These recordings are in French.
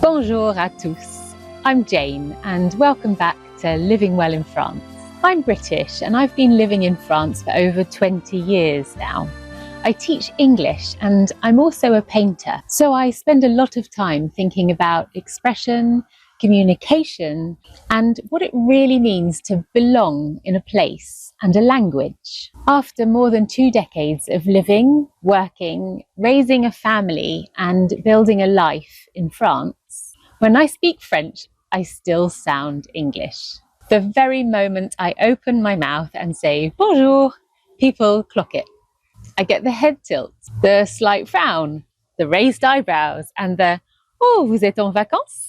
Bonjour à tous. I'm Jane and welcome back to Living Well in France. I'm British and I've been living in France for over 20 years now. I teach English and I'm also a painter, so I spend a lot of time thinking about expression, communication, and what it really means to belong in a place and a language. After more than 2 decades of living, working, raising a family, and building a life in France, when I speak French, I still sound English. The very moment I open my mouth and say bonjour, people clock it. I get the head tilt, the slight frown, the raised eyebrows, and the oh, vous êtes en vacances?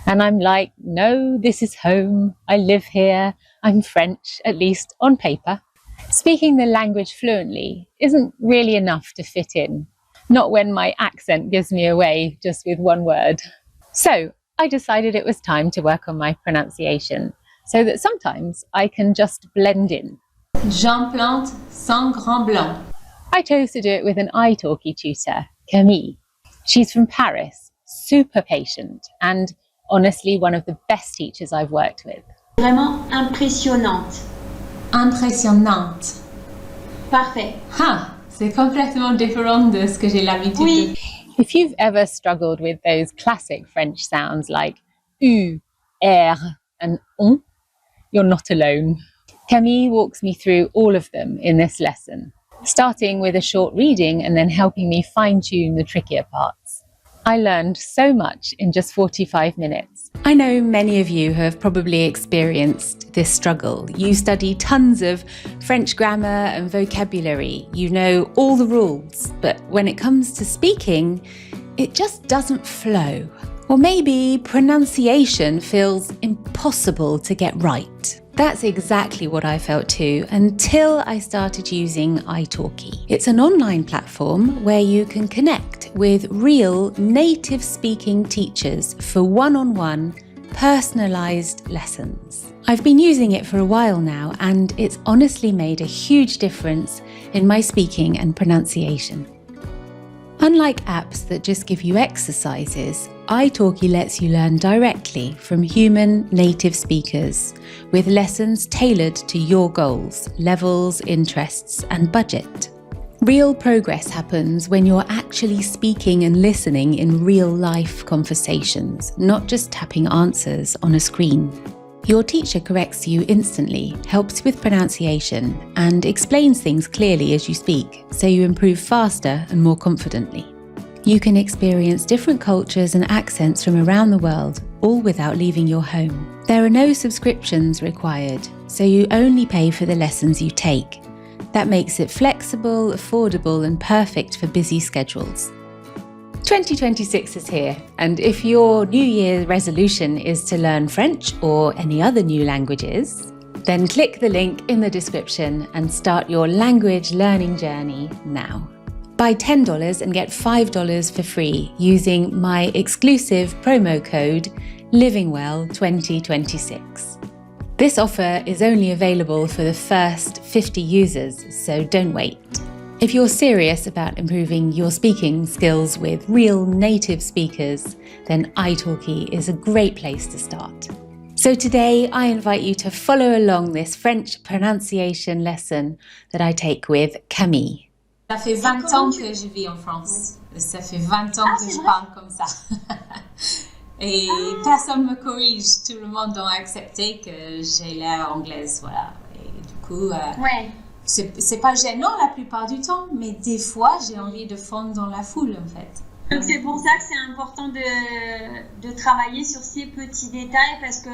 And I'm like, no, this is home. I live here. I'm French, at least on paper. Speaking the language fluently isn't really enough to fit in, not when my accent gives me away just with one word. So I decided it was time to work on my pronunciation so that sometimes I can just blend in. Jean Plante sans grand blanc. I chose to do it with an italki tutor, Camille. She's from Paris, super patient, and honestly one of the best teachers I've worked with. Vraiment impressionnante. Impressionnante. Parfait. Ah, c'est complètement différent de ce que j'ai l'habitude Oui. de... If you've ever struggled with those classic French sounds like U, R, and on, you're not alone. Camille walks me through all of them in this lesson, starting with a short reading and then helping me fine-tune the trickier parts. I learned so much in just 45 minutes. I know many of you have probably experienced this struggle. You study tons of French grammar and vocabulary. You know all the rules, but when it comes to speaking, it just doesn't flow. Or maybe pronunciation feels impossible to get right. That's exactly what I felt too until I started using italki. It's an online platform where you can connect with real native speaking teachers for one-on-one personalized lessons. I've been using it for a while now and it's honestly made a huge difference in my speaking and pronunciation. Unlike apps that just give you exercises, italki lets you learn directly from human native speakers with lessons tailored to your goals, levels, interests, and budget. Real progress happens when you're actually speaking and listening in real-life conversations, not just tapping answers on a screen. Your teacher corrects you instantly, helps with pronunciation, and explains things clearly as you speak, so you improve faster and more confidently. You can experience different cultures and accents from around the world, all without leaving your home. There are no subscriptions required, so you only pay for the lessons you take. That makes it flexible, affordable, and perfect for busy schedules. 2026 is here, and if your New Year resolution is to learn French or any other new languages, then click the link in the description and start your language learning journey now. Buy $10 and get $5 for free using my exclusive promo code LivingWell2026. This offer is only available for the first 50 users, so don't wait. If you're serious about improving your speaking skills with real native speakers, then italki is a great place to start. So today I invite you to follow along this French pronunciation lesson that I take with Camille. Ça fait 20 ans que je vis en France. Ça fait 20 ans que je parle comme ça. Et personne ne me corrige. Tout le monde a accepté que j'ai l'air anglaise. Voilà. Et du coup, Ouais. c'est pas gênant la plupart du temps, mais des fois, j'ai envie de fondre dans la foule, en fait. Donc c'est pour ça que c'est important de travailler sur ces petits détails parce que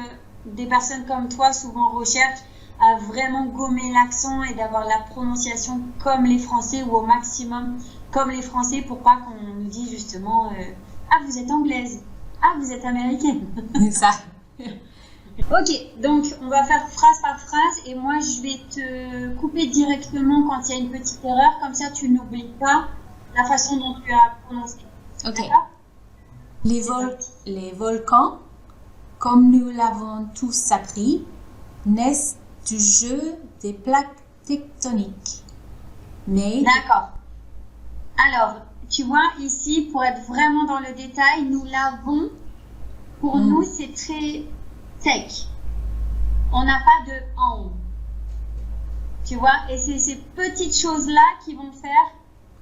des personnes comme toi souvent recherchent à vraiment gommer l'accent et d'avoir la prononciation comme les Français ou au maximum comme les Français pour pas qu'on nous dise justement ah vous êtes anglaise, ah vous êtes américaine. C'est ça. Ok, donc on va faire phrase par phrase et moi je vais te couper directement quand il y a une petite erreur, comme ça tu n'oublies pas la façon dont tu as prononcé. Ok. D'accord ? Les volcans, comme nous l'avons tous appris, naissent du jeu des plaques tectoniques. Mais D'accord. Alors, tu vois, ici, pour être vraiment dans le détail, nous l'avons Pour nous, c'est très sec. On n'a pas de en haut. Tu vois, et c'est ces petites choses-là qui vont faire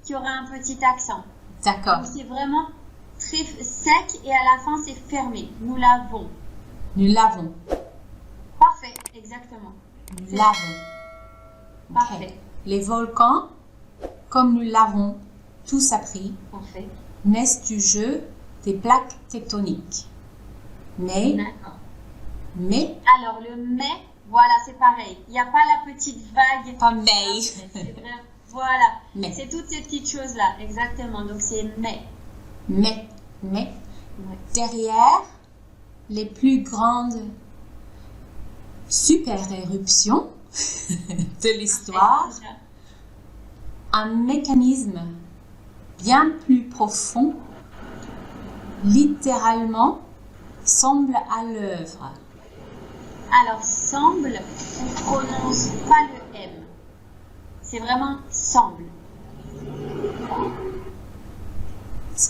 qu'il y aura un petit accent. D'accord. Donc, c'est vraiment très sec et à la fin, c'est fermé. Nous l'avons. Nous l'avons. Parfait, exactement. Nous C'est l'avons. Parfait. Ok. Les volcans, comme nous l'avons tous appris, Parfait. naissent du jeu des plaques tectoniques. Mais, Alors, le mais, voilà, c'est pareil. Il n'y a pas la petite vague. pas mais. C'est vrai. Voilà. Mais. C'est toutes ces petites choses-là, exactement. Donc, c'est mais. Mais, Ouais. derrière les plus grandes super éruptions de l'histoire, C'est ça. un mécanisme bien plus profond, littéralement, semble à l'œuvre. Alors, semble, on ne prononce pas le M. C'est vraiment semble.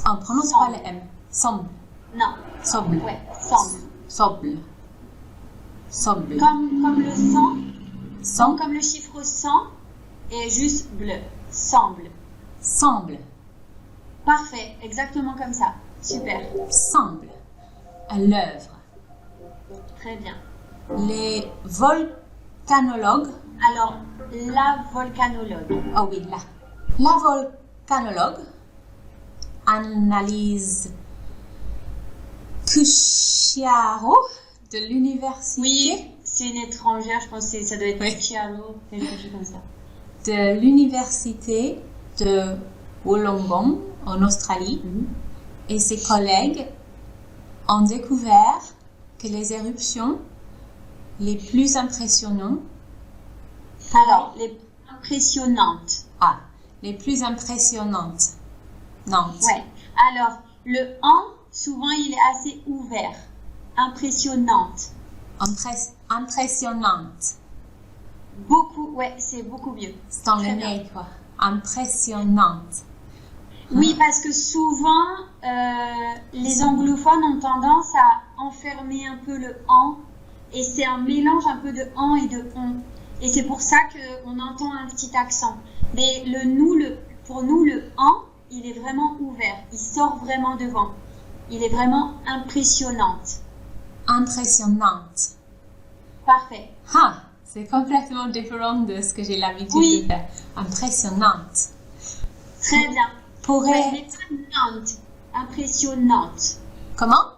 On ne prononce pas le M. Semble. Non, Semble. ouais, semble. Semble. Semble. Comme le 100, Semble. comme le chiffre 100 et juste bleu. Semble. Semble. Parfait, exactement comme ça. Super, Semble. À l'œuvre. très bien. Les volcanologues. Alors, la volcanologue. Oh oui, là. La volcanologue analyse Cusciaro de l'université. Oui, c'est une étrangère, je pense que ça doit être Oui. Chiaro, quelque chose comme ça. De l'université de Wollongong en Australie et ses collègues ont découvert que les éruptions les plus impressionnantes, Alors, les impressionnantes. les plus impressionnantes, non, Ouais. Alors, le en, souvent, il est assez ouvert. Impressionnante. impressionnante, Beaucoup, ouais, c'est beaucoup mieux. c'est dans le Très nez quoi, impressionnante. Oui, parce que souvent, les anglophones ont tendance à enfermer un peu le en, et c'est un mélange un peu de en et de on. Et c'est pour ça qu'on entend un petit accent. Mais pour nous, le en, il est vraiment ouvert. Il sort vraiment devant. Il est vraiment impressionnante. Impressionnante. Parfait. Ah, c'est complètement différent de ce que j'ai l'habitude Oui. de faire. Impressionnante. Très bien. Pourrait... Ouais, mais pas Nantes. Impressionnante. Comment?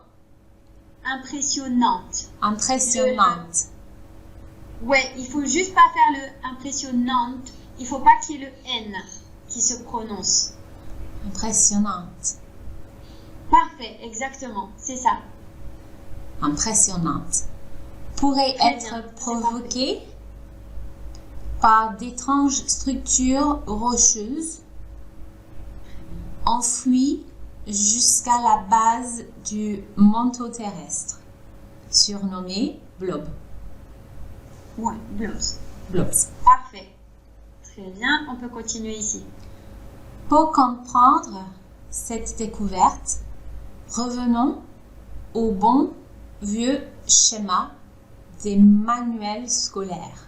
Impressionnante. Impressionnante. Ouais, il faut juste pas faire le impressionnante. Il faut pas qu'il y ait le N qui se prononce. Impressionnante. Parfait, exactement, c'est ça. Impressionnante. Pourrait Très être bien, c'est provoquée par d'étranges structures rocheuses enfouies jusqu'à la base du manteau terrestre, surnommé blob. Ouais, blobs. Blobs. Parfait. Très bien, on peut continuer ici. Pour comprendre cette découverte, revenons au bon vieux schéma des manuels scolaires.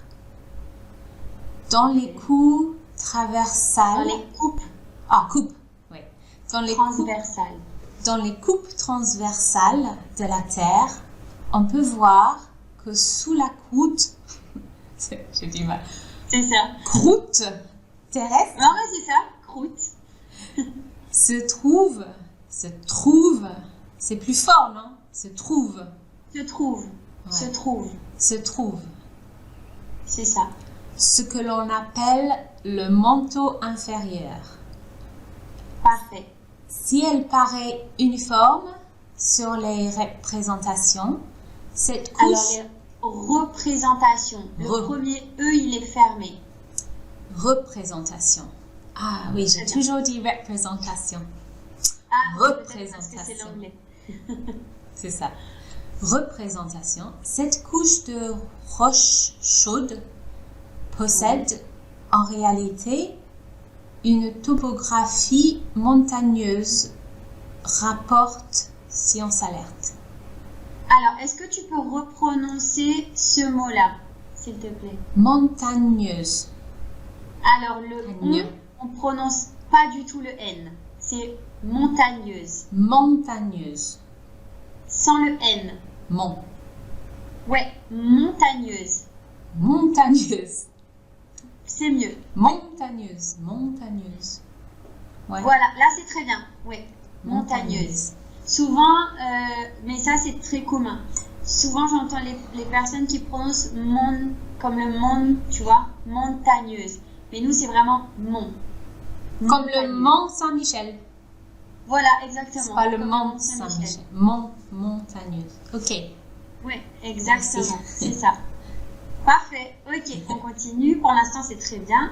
Dans les coups Dans traversales... les coupes coupes, oui. Dans les transversales. Dans les coupes transversales de la Terre, on peut voir que sous la croûte, je dis mal, C'est ça. croûte terrestre, Non, mais c'est ça, croûte. se trouve, c'est plus fort, non? Se trouve, Se trouve. Ouais. Se trouve. C'est ça. ce que l'on appelle le manteau inférieur. Parfait. Si elle paraît uniforme sur les représentations, cette couche... Alors, les représentations. Le premier E, il est fermé. Représentation. Ah oui, j'ai Très bien. toujours dit représentation. Ah, peut-être parce que c'est Représentation. l'anglais. C'est ça. Représentation. Cette couche de roche chaude possède en réalité une topographie montagneuse, rapporte Science Alerte. Alors, est-ce que tu peux reprononcer ce mot-là, s'il te plaît? Montagneuse. Alors, le Montagneux. on prononce pas du tout le N. C'est montagneuse. Montagneuse. Sans le N. Mont. Ouais, montagneuse. Montagneuse. C'est mieux. Montagneuse. Montagneuse. Ouais. Voilà, là c'est très bien. Ouais, montagneuse. Souvent, mais ça c'est très commun. Souvent j'entends les personnes qui prononcent mon, comme le monde, tu vois, montagneuse. Mais nous c'est vraiment mon. Comme le Montagneuse. Mont Saint-Michel. Voilà, exactement. C'est pas le Comme Mont Saint-Michel. Mont Montagneuse. Ok. Oui, exactement, Merci. c'est ça. Parfait, ok, on continue. Pour l'instant, c'est très bien.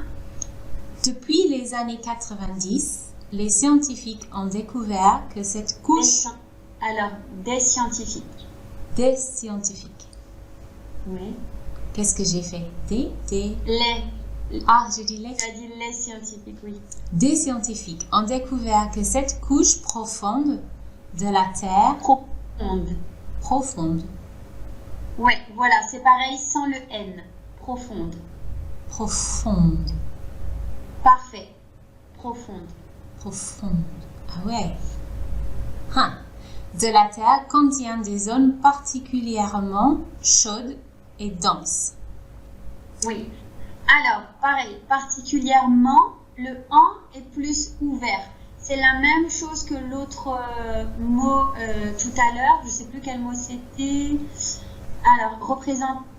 Depuis les années 90, les scientifiques ont découvert que cette couche Alors, des scientifiques. des scientifiques. Oui. Qu'est-ce que j'ai fait? Des. Les. Ah, j'ai dit les. Tu as dit les scientifiques, oui. Des scientifiques ont découvert que cette couche profonde de la Terre, profonde, Ouais, voilà, c'est pareil sans le N. Profonde. profonde, Parfait. Profonde. profonde. Ah ouais. Hein. De la Terre contient des zones particulièrement chaudes et denses. Oui. Alors, pareil, particulièrement, le en est plus ouvert. C'est la même chose que l'autre mot tout à l'heure. Je ne sais plus quel mot c'était. Alors,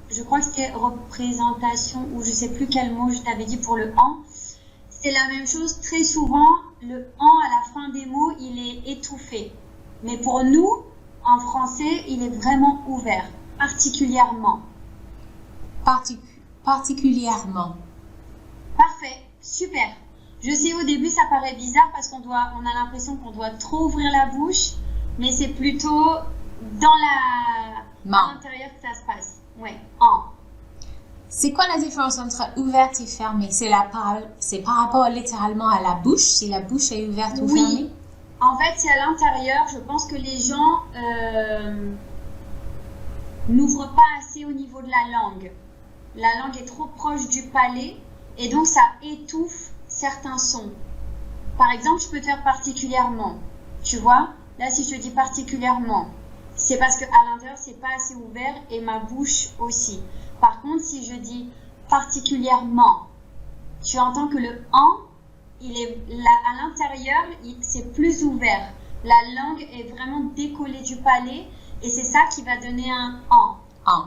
je crois que c'était représentation ou je ne sais plus quel mot je t'avais dit pour le en. C'est la même chose. Très souvent, le en à la fin des mots, il est étouffé. Mais pour nous, en français, il est vraiment ouvert. Particulièrement. Particulièrement. Parfait, super. Je sais au début ça paraît bizarre parce on a l'impression qu'on doit trop ouvrir la bouche, mais c'est plutôt à l'intérieur que ça se passe. Ouais, en. C'est quoi la différence entre ouverte et fermée? C'est par rapport littéralement à la bouche, si la bouche est ouverte ou Oui. fermée? En fait, c'est à l'intérieur. Je pense que les gens n'ouvrent pas assez au niveau de la langue. La langue est trop proche du palais et donc ça étouffe certains sons. Par exemple, je peux te faire particulièrement. Tu vois, là si je te dis particulièrement, c'est parce qu'à l'intérieur c'est pas assez ouvert et ma bouche aussi. Par contre, si je dis particulièrement, tu entends que le en, il est là, à l'intérieur, c'est plus ouvert. La langue est vraiment décollée du palais et c'est ça qui va donner un en. En.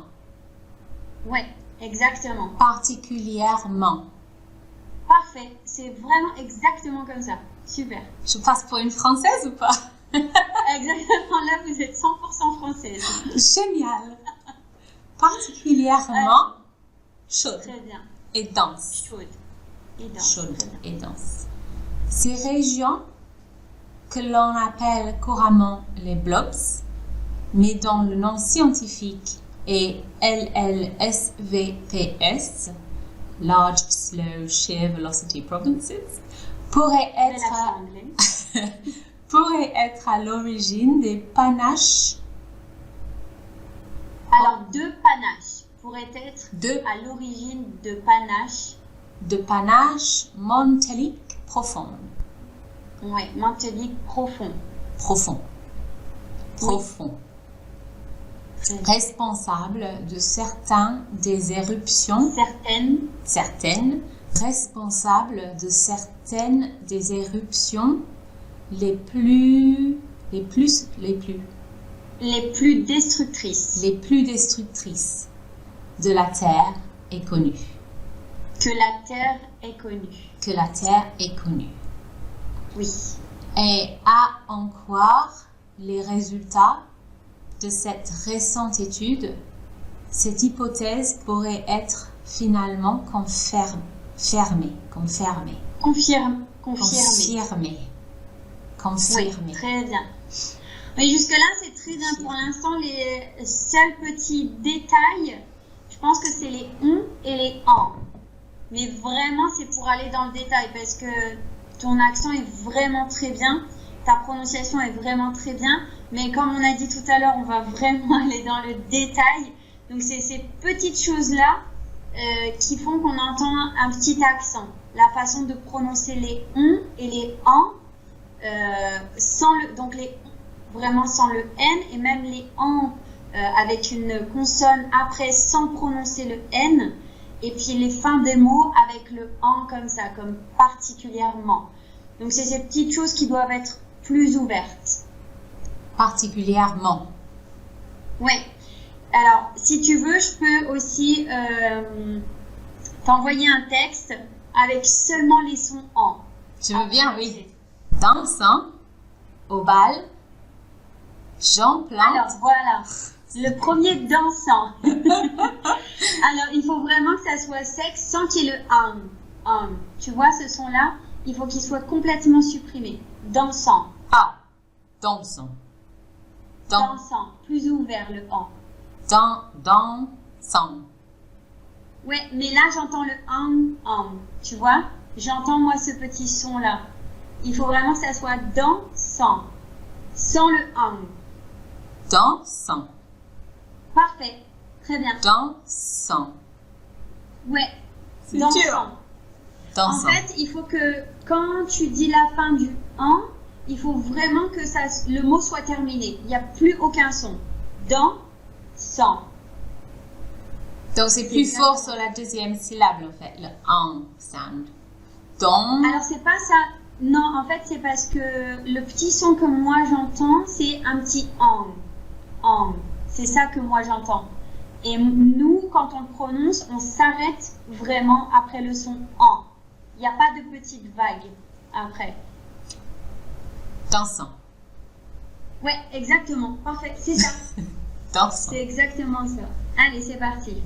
Ouais, exactement. Particulièrement. Parfait, c'est vraiment exactement comme ça. Super. Je passe pour une Française ou pas? Exactement, là vous êtes 100% française. Génial. Particulièrement chaude Très bien. et dense. Chaude. Et dense. Chaude Très bien. et dense. Ces régions que l'on appelle couramment les blobs, mais dont le nom scientifique est LLSVPS, Large Slow Shear Velocity Provinces, pourraient Bel être accent anglais. pourrait être à l'origine des panaches Alors, deux panaches pourraient être à l'origine de panaches. montéliques profondes. Ouais, menthélique profond. Profond. Profond. Très bien. Responsable de certaines des éruptions. Certaines. Responsables de certaines des éruptions les plus destructrices. Les plus destructrices de la Terre est connue. Que la Terre est connue. Que la Terre est connue. Oui. Et à en croire les résultats de cette récente étude, cette hypothèse pourrait être finalement confirmée. Oui, très bien. Mais jusque-là, c'est très bien. Pour l'instant, les seuls petits détails, je pense que c'est les on et les en. Mais vraiment, c'est pour aller dans le détail parce que ton accent est vraiment très bien ta prononciation est vraiment très bien. Mais comme on a dit tout à l'heure, on va vraiment aller dans le détail. Donc, c'est ces petites choses-là qui font qu'on entend un petit accent. La façon de prononcer les on et les en, vraiment sans le n, et même les en avec une consonne après sans prononcer le n, et puis les fins des mots avec le en comme ça, comme particulièrement. Donc c'est ces petites choses qui doivent être plus ouvertes. Particulièrement. Oui. Alors, si tu veux, je peux aussi t'envoyer un texte avec seulement les sons en. Je veux bien, oui. Dansant, au bal, Jean Plante. Alors, voilà. Le premier dansant. Alors, il faut vraiment que ça soit sec sans qu'il y ait le Tu vois ce son-là, il faut qu'il soit complètement supprimé. Dansant. Ah, dansant. Dansant. Plus ouvert le en. Dansant. Ouais, mais là, j'entends le tu vois? J'entends, moi, ce petit son-là. Il faut vraiment que ça soit dansant. Sans le Dansant. Parfait. Très bien. Dansant. Ouais. C'est Dansant. dur. Dansant. En fait, il faut que quand tu dis la fin du en, il faut vraiment que le mot soit terminé. Il n'y a plus aucun son. Dansant. Donc c'est plus fort sur la deuxième syllabe en fait, le en sound. Donc. Alors c'est pas ça. Non, en fait c'est parce que le petit son que moi j'entends, c'est un petit en. C'est ça que moi j'entends. Et nous, quand on le prononce, on s'arrête vraiment après le son en. Il n'y a pas de petite vague après. Dansant. Ouais, exactement. Parfait, c'est ça. Dansant. C'est exactement ça. Allez, c'est parti.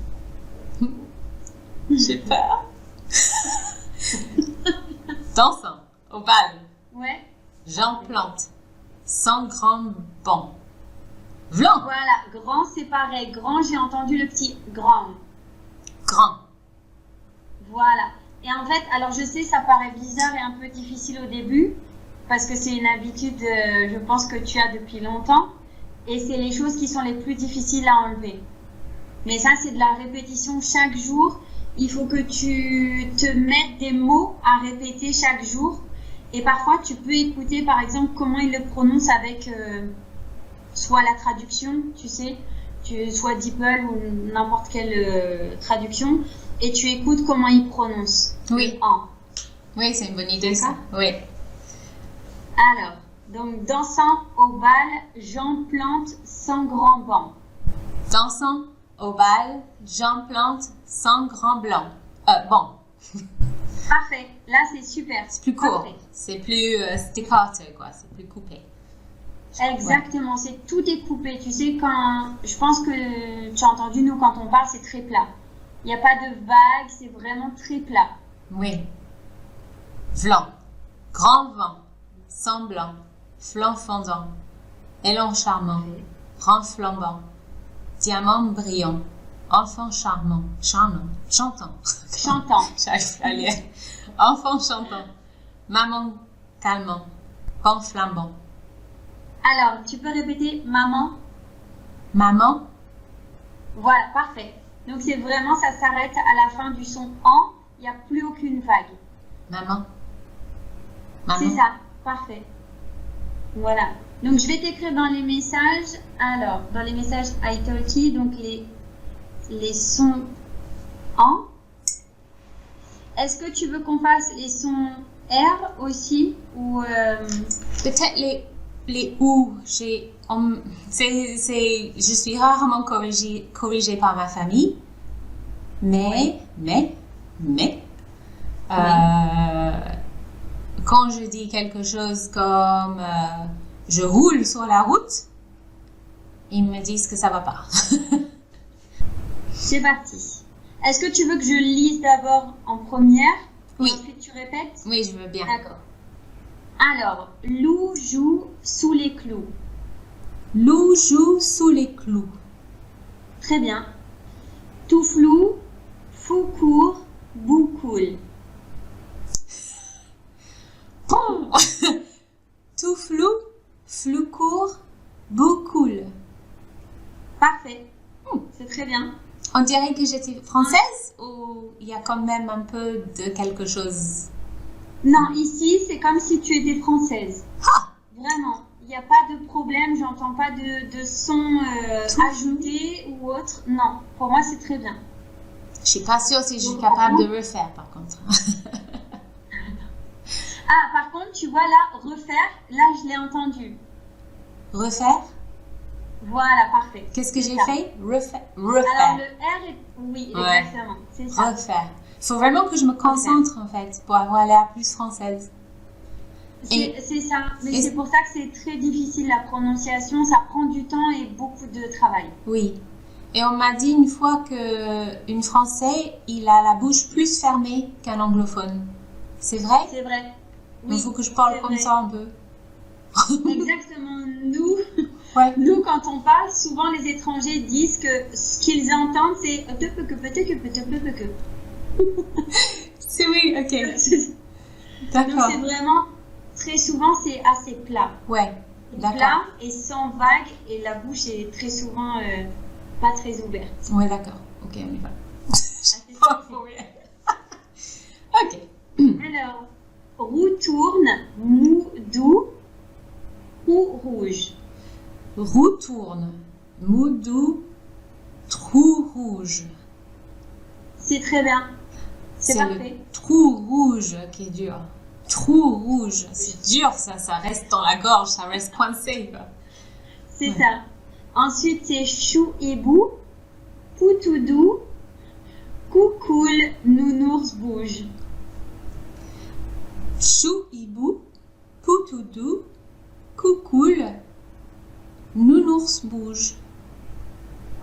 J'ai peur. Dansant, au bal. Ouais. Jean Plante, sans grand banc. Vlan. Voilà, grand, c'est pareil. Grand, j'ai entendu le petit grand. Grand. Voilà. Et en fait, alors je sais, ça paraît bizarre et un peu difficile au début, parce que c'est une habitude, je pense, que tu as depuis longtemps. Et c'est les choses qui sont les plus difficiles à enlever. Mais ça, c'est de la répétition chaque jour. Il faut que tu te mettes des mots à répéter chaque jour. Et parfois, tu peux écouter, par exemple, comment il le prononce avec soit la traduction, tu sais, soit DeepL ou n'importe quelle traduction. Et tu écoutes comment il prononce. Oui. En. Oui, c'est une bonne idée ça. Oui. Alors, donc, dansant au bal, Jean Plante sans grand banc. Dansant au bal, Jean Plante sans grand blanc. Bon. Parfait. Là, c'est super. C'est plus court. Parfait. C'est plus staccato, quoi. C'est plus coupé. Exactement. Ouais. C'est tout est coupé. Tu sais, je pense que tu as entendu, nous, quand on parle, c'est très plat. Il n'y a pas de vague. C'est vraiment très plat. Oui. Vlan. Grand vent. Semblant. Flanc fondant. Élan charmant. Rang flambant. Diamant brillant. Enfant charmant. Charmant. Chantant. Chantant. J'arrive à lire. Enfant chantant. Maman calmant. Pan flambant. Alors, tu peux répéter maman? Maman. Voilà, parfait. Donc, c'est vraiment, ça s'arrête à la fin du son en. Il n'y a plus aucune vague. Maman. Maman. C'est ça, parfait. Voilà. Donc, je vais t'écrire dans les messages. Alors, dans les messages italki, donc les sons en. Est-ce que tu veux qu'on fasse les sons R aussi ou Peut-être les ou. Je suis rarement corrigée par ma famille. Mais, quand je dis quelque chose comme je roule sur la route, ils me disent que ça va pas. C'est parti. Est-ce que tu veux que je lise d'abord en première? Oui. Et ensuite tu répètes? Oui, je veux bien. D'accord. Alors, Lou joue sous les clous. Lou joue sous les clous. Très bien. Tout flou, fou court, bout cool. Bon. Tout flou, flou court, bout cool. Parfait. C'est très bien. On dirait que j'étais française ou il y a quand même un peu de quelque chose? Non, ici, c'est comme si tu étais française. Ah! Vraiment. Il n'y a pas de problème, j'entends pas de son ajouté ou autre. Non, pour moi, c'est très bien. Je suis pas sûre si je suis capable de refaire par contre. Ah, par contre, tu vois là, refaire, là, je l'ai entendu. Refaire? Voilà, parfait. Qu'est-ce que C'est j'ai ça. fait? Refaire. Alors, le R est... Oui, Ouais. exactement. C'est ça. Refaire. Il faut vraiment que je me concentre en fait pour avoir l'air plus française. C'est ça. Mais et- c'est pour ça que c'est très difficile la prononciation. Ça prend du temps et beaucoup de travail. Oui. Et on m'a dit une fois qu'un Français, il a la bouche plus fermée qu'un anglophone. C'est vrai? C'est vrai. Il faut que je parle c'est comme vrai. ça un peu. Exactement. Nous, Ouais. nous, quand on parle, souvent les étrangers disent que ce qu'ils entendent, c'est que. C'est oui, ok. Donc c'est D'accord. vraiment, très souvent, c'est assez plat. Ouais, Plat d'accord. et sans vague, et la bouche est très souvent pas très ouverte. Ouais, d'accord. Ok, on y va. Assez Oh, simple. oui. Ok. Alors, roux tourne, mou doux, ou rouge. Roux tourne, mou doux, trou rouge. C'est très bien. C'est le parfait. trou rouge qui est dur. Trou rouge, c'est dur ça reste dans la gorge, ça reste coincé. Quoi. C'est Ouais. ça. Ensuite, c'est chou hibou, poutoudou, coucoule, nounours bouge. Chou hibou, poutoudou, coucoule, nounours bouge.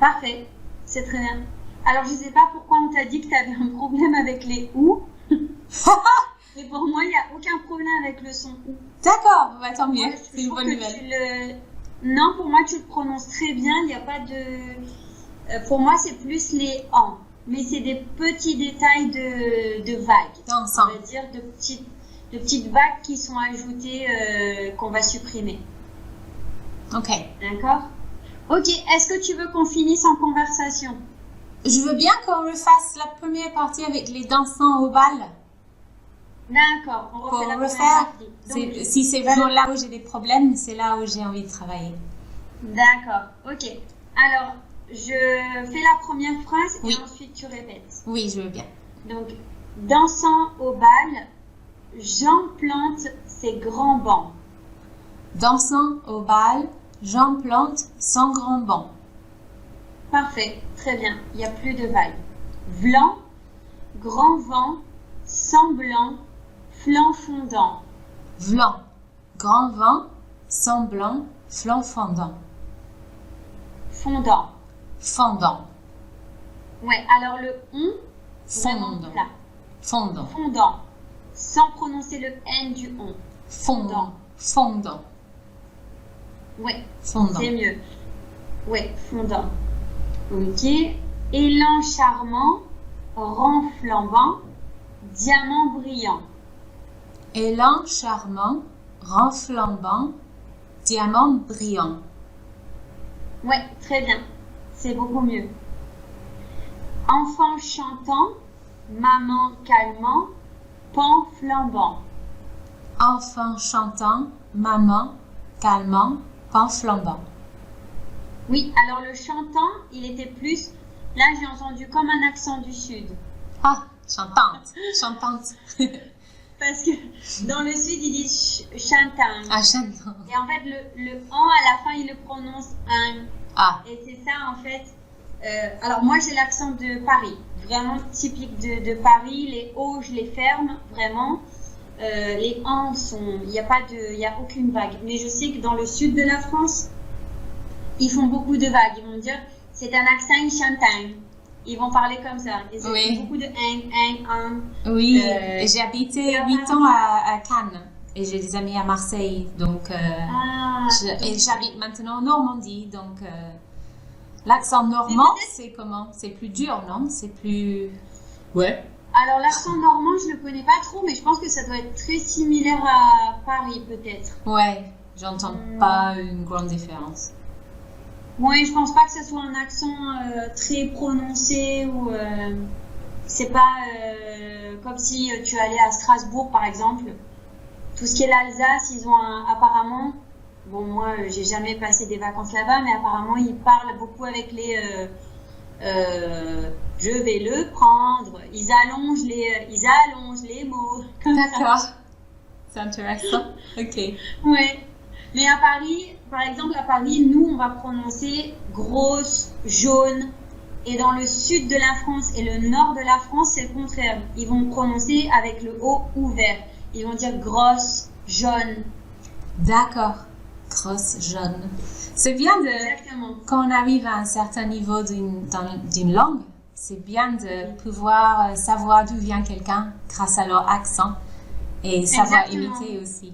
Parfait. C'est très bien. Alors, je sais pas pourquoi on t'a dit que tu avais un problème avec les ou. Mais pour moi, il n'y a aucun problème avec le son ou. D'accord, bah, tant mieux, Ouais, c'est une bonne nouvelle. Non, pour moi, tu le prononces très bien. Il n'y a pas de... pour moi, c'est plus les en. Mais c'est des petits détails de vagues. Dansant. On va dire de petites vagues qui sont ajoutées, qu'on va supprimer. Ok. D'accord? Ok, est-ce que tu veux qu'on finisse en conversation? Je veux bien qu'on refasse la première partie avec les dansants au bal. D'accord, on refait Pour la première refaire, partie. Donc, si c'est vraiment là où j'ai des problèmes, c'est là où j'ai envie de travailler. d'accord, ok. Alors, je fais la première phrase Oui. et ensuite tu répètes. Oui, je veux bien. Donc, dansant au bal, Jean plante ses grands bancs. Dansant au bal, Jean plante son grand banc. Parfait, très bien, il n'y a plus de vagues. Vlan, grand vent, semblant, flanc fondant. Vlan, grand vent, semblant, flanc fondant. Fondant. Fondant, Ouais, alors le on, vraiment fondant, plat. fondant, Fondant, sans prononcer le N du on. fondant, fondant, Ouais, fondant. c'est mieux. Ouais, fondant. Ok. Élan charmant, rang flambant, diamant brillant. Élan charmant, renflambant, diamant brillant. Ouais, très bien. C'est beaucoup mieux. Enfant chantant, maman calmant, pan flambant. Enfant chantant, maman calmant, pan flambant. Oui, alors le chantant, il était plus... Là, j'ai entendu comme un accent du sud. Ah, chantante, chantante. Parce que dans le sud, ils disent chantant. Ah, chantante. Et en fait, le en à la fin, il le prononce un. Ah, Et c'est ça, en fait. Alors, moi, j'ai l'accent de Paris. Vraiment typique de Paris. Les O, je les ferme, vraiment. Les en sont. Il n'y a aucune vague. Mais je sais que dans le sud de la France, ils font beaucoup de vagues. Ils vont dire c'est un accent chantant. Ils vont parler comme ça. Ils ont Oui. beaucoup de un. oui, Euh, j'ai habité 8 ans à Cannes et j'ai des amis à Marseille, donc et j'habite maintenant en Normandie, donc l'accent normand, c'est comment? C'est plus dur, non? C'est plus... Ouais. Alors, l'accent normand, je ne le connais pas trop, mais je pense que ça doit être très similaire à Paris, peut-être. Ouais, J'entends pas une grande différence. Oui, je pense pas que ce soit un accent très prononcé ou c'est pas comme si tu allais à Strasbourg par exemple. Tout ce qui est l'Alsace, ils ont apparemment, bon moi j'ai jamais passé des vacances là-bas, mais apparemment ils parlent beaucoup avec les je vais le prendre. Ils allongent les mots. D'accord. C'est intéressant. Ok. Ouais. Mais à Paris, par exemple, à Paris, nous, on va prononcer grosse, jaune. Et dans le sud de la France et le nord de la France, c'est le contraire. Ils vont prononcer avec le O ouvert. Ils vont dire grosse, jaune. D'accord. Grosse, jaune. C'est bien Exactement. quand on arrive à un certain niveau d'une langue, c'est bien de pouvoir savoir d'où vient quelqu'un grâce à leur accent et savoir imiter aussi.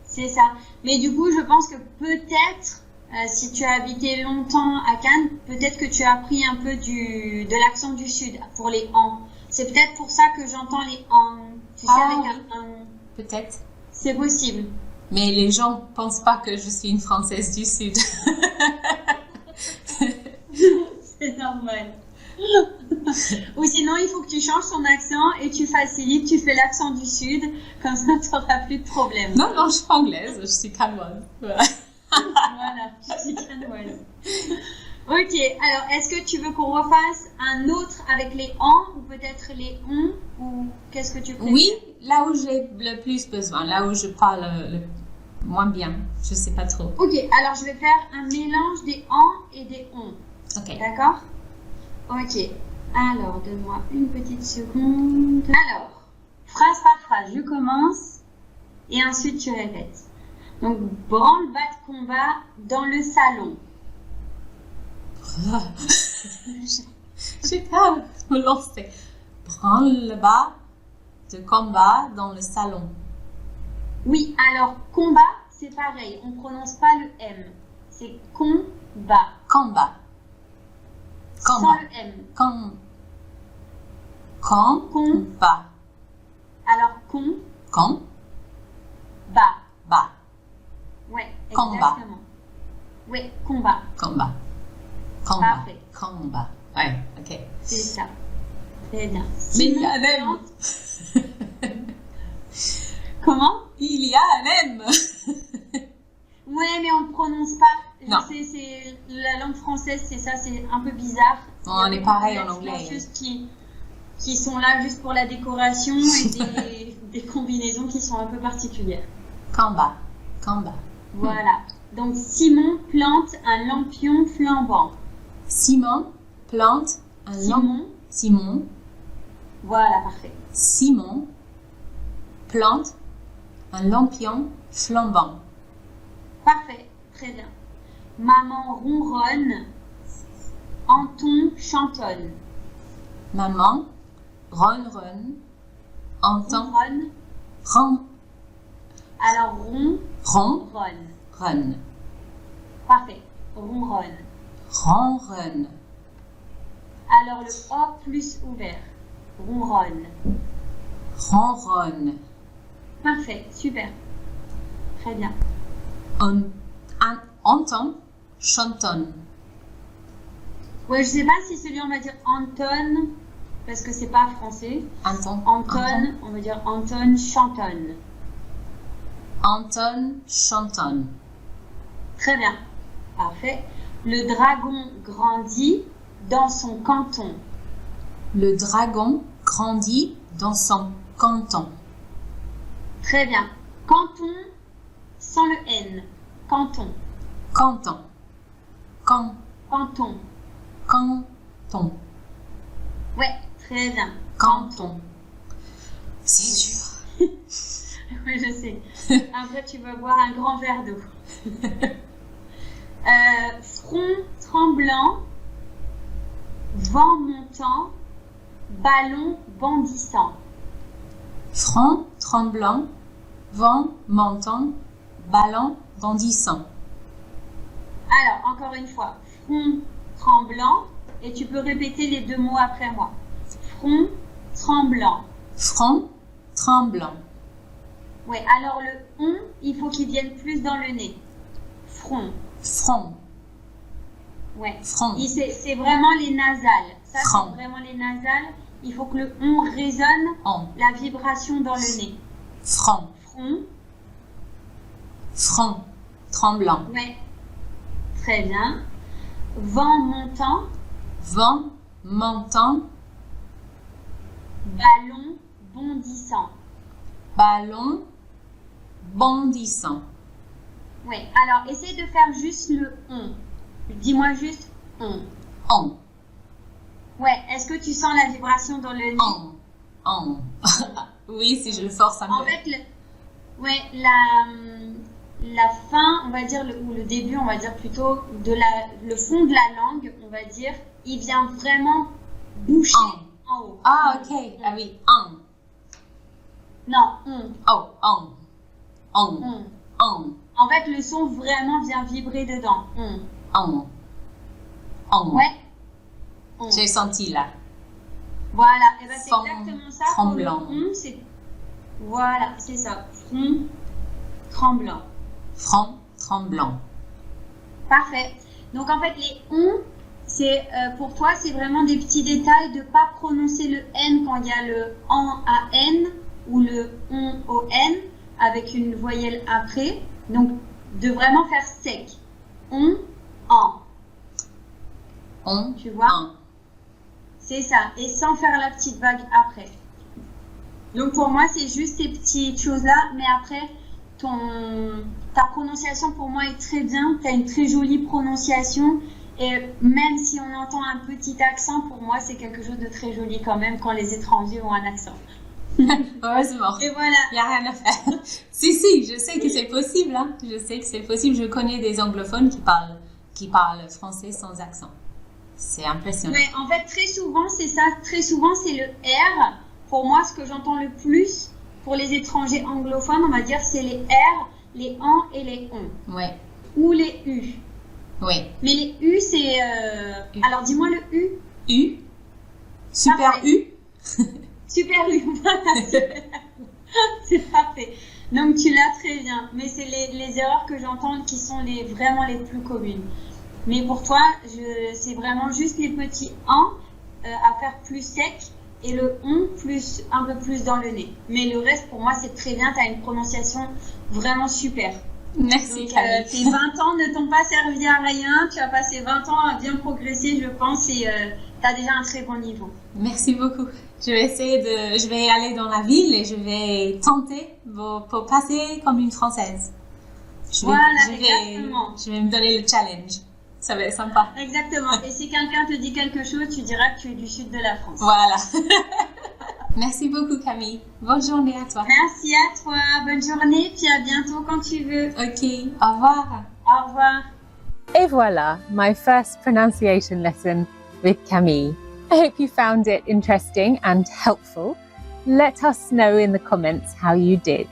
C'est ça. Mais du coup, je pense que peut-être, si tu as habité longtemps à Cannes, peut-être que tu as appris un peu de l'accent du sud pour les en. C'est peut-être pour ça que j'entends les en. Tu sais, avec un. Peut-être. C'est possible. Mais les gens pensent pas que je suis une Française du Sud. C'est normal. Ou sinon, il faut que tu changes ton accent et tu facilites, tu fais l'accent du Sud, comme ça tu n'auras plus de problème. Non, je suis anglaise, je suis cannoise. Voilà, je suis cannoise. Ok, alors est-ce que tu veux qu'on refasse un autre avec les en ou peut-être les on ou qu'est-ce que tu préfères? Oui, là où j'ai le plus besoin, là où je parle le moins bien, je sais pas trop. Ok, alors je vais faire un mélange des en et des on. Ok. D'accord? Ok, alors donne-moi une petite seconde. Alors, phrase par phrase, je commence et ensuite tu répètes. Donc, branle-bas de combat dans le salon. J'ai peur de me lancer. Branle-bas de combat dans le salon. Oui, alors combat, c'est pareil, on prononce pas le M. C'est combat. Combat. Sans le M. Combat. Alors com. Bas. Ouais, Combat. exactement. Ouais, combat. Combat. Parfait. Combat. Ouais, ok. C'est ça. Très bien. Mais il y a un M. Comment? Il y a un M. Ouais, mais on ne prononce pas. Non. C'est la langue française, c'est ça, c'est un peu bizarre. On est pareil en anglais. Qui sont là juste pour la décoration et des combinaisons qui sont un peu particulières. Combat. Voilà. Donc Simon plante un lampion flambant. Simon plante un lampion. Simon. Voilà, parfait. Simon plante un lampion flambant. Parfait, très bien. Maman ronronne, Anton chantonne. Maman ronronne, Anton ronronne. Alors ronronne. Parfait, ronronne. Ronronne. Alors le O plus ouvert, ronronne. Ronronne. Parfait, super. Très bien. Anton chantonne. Ouais, je sais pas si celui on va dire Anton parce que c'est pas français. Anton, on va dire Anton chantonne. Anton chantonne. Très bien. Parfait. Le dragon grandit dans son canton. Le dragon grandit dans son canton. Très bien. Canton sans le N. Canton. Canton. Canton. Canton. Ouais, très bien. Canton. C'est dur. Oui, je sais. Après, tu vas boire un grand verre d'eau. Front tremblant, vent montant, ballon bondissant. Front tremblant, vent montant, ballon bondissant. Alors, encore une fois. Front tremblant, et tu peux répéter les deux mots après moi. Front tremblant. Front tremblant. Ouais, alors le on, il faut qu'il vienne plus dans le nez. Front. Front. Ouais. Front. C'est vraiment les nasales. Ça, Front. c'est vraiment les nasales. Il faut que le on résonne On. la vibration dans le nez. Front. Front. Front. Tremblant. Ouais. Très bien. Vent montant. Vent. Montant. Ballon bondissant. Ballon. Bondissant. Ouais. Alors, essaye de faire juste le on. Dis-moi juste on. On. Ouais. Est-ce que tu sens la vibration dans le nez? On. Oui, si je le force un peu. En fait, ouais, la fin, on va dire, ou le début, on va dire plutôt, le fond de la langue, on va dire, il vient vraiment boucher en haut. Ah, ok. Ah oui. On. Non, on. Oh, on. On. On. On. En fait, le son vraiment vient vibrer dedans. On. On. On. Ouais. On. J'ai senti là. Voilà, et ben c'est Front exactement ça. tremblant. Pour le on, voilà, c'est ça. Front tremblant. Front tremblant. Parfait. Donc en fait, les on, c'est pour toi, c'est vraiment des petits détails de pas prononcer le n quand il y a le en à n ou le on au n avec une voyelle après. Donc de vraiment faire sec. On, en. On. Tu vois? En. C'est ça, et sans faire la petite vague après. Donc pour moi, c'est juste ces petites choses-là, mais après, ta prononciation pour moi est très bien, tu as une très jolie prononciation, et même si on entend un petit accent, pour moi, c'est quelque chose de très joli quand même quand les étrangers ont un accent. Heureusement. Et voilà. Il n'y a rien à faire. Si, je sais que c'est possible. Hein. Je sais que c'est possible. Je connais des anglophones qui parlent français sans accent. C'est impressionnant. Ouais, en fait, très souvent, c'est ça. Très souvent, c'est le R. Pour moi, ce que j'entends le plus pour les étrangers anglophones, on va dire, c'est les R, les en et les on. Ouais. Ou les U. Oui. Mais les U, c'est... U. Alors, dis-moi le U. U. Super Parfait. U. Super U. Voilà, super. C'est parfait. Donc, tu l'as très bien. Mais c'est les erreurs que j'entends qui sont vraiment les plus communes. Mais pour toi, c'est vraiment juste les petits en à faire plus sec et le on un peu plus dans le nez. Mais le reste, pour moi, c'est très bien. Tu as une prononciation vraiment super. Merci, Donc, Camille. tes 20 ans ne t'ont pas servi à rien. Tu as passé 20 ans à bien progresser, je pense, et tu as déjà un très bon niveau. Merci beaucoup. Je vais aller dans la ville et je vais tenter pour passer comme une Française. Exactement. Je vais me donner le challenge. Ça va être sympa. Exactement. Et si quelqu'un te dit quelque chose, tu diras que tu es du sud de la France. Voilà. Merci beaucoup, Camille. Bonne journée à toi. Merci à toi. Bonne journée. Puis à bientôt quand tu veux. Ok. Au revoir. Au revoir. Et voilà, my first pronunciation lesson with Camille. I hope you found it interesting and helpful. Let us know in the comments how you did.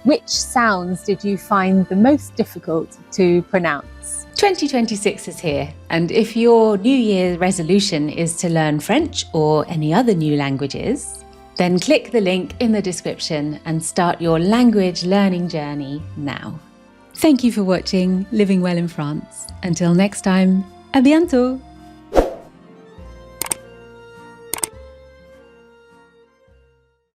Which sounds did you find the most difficult to pronounce? 2026 is here, and if your New Year resolution is to learn French or any other new languages, then click the link in the description and start your language learning journey now. Thank you for watching Living Well in France. Until next time, à bientôt!